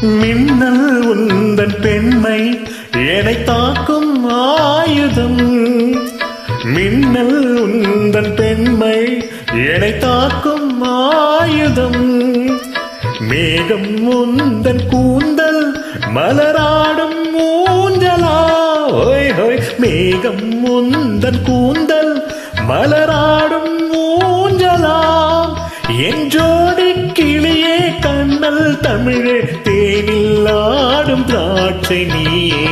மின்னல் உந்தன் பெண்மை என்னை தாக்கும் ஆயுதம். மின்னல் உந்தன் பெண்மை என்னை தாக்கும் ஆயுதம். மேகம் உந்தன் கூந்தல் மலராடும் ஊஞ்சலா. ஹோய் ஹோய் மேகம் உந்தன் கூந்தல் மலராடும் ஊஞ்சலா. என் ஜோடி கிளியே கண்ணல் தமிழே தேனில் ஆடும் திராட்சை நீயே.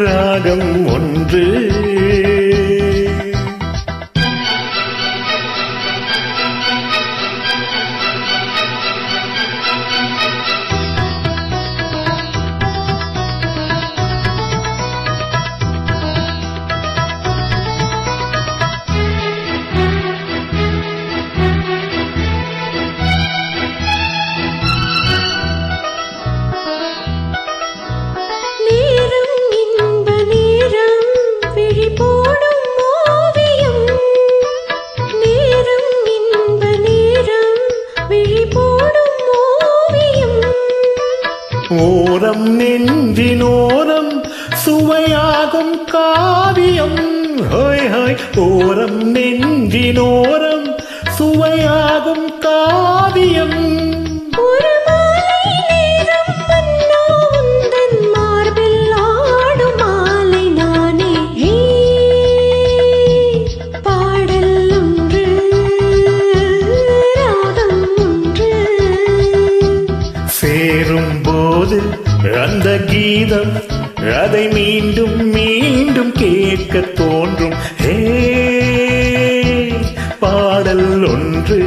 ராகம் ஒன்று. ஓரம் நெஞ்சினோரம் சுவையாகும் காவியம். ஹோய் ஹோய் ஓரம் நெஞ்சினோரம் சுவையாகும் காவியம். சேரும் போது அந்த கீதம் அதை மீண்டும் மீண்டும் கேட்க தோன்றும். பாடல் ஒன்று.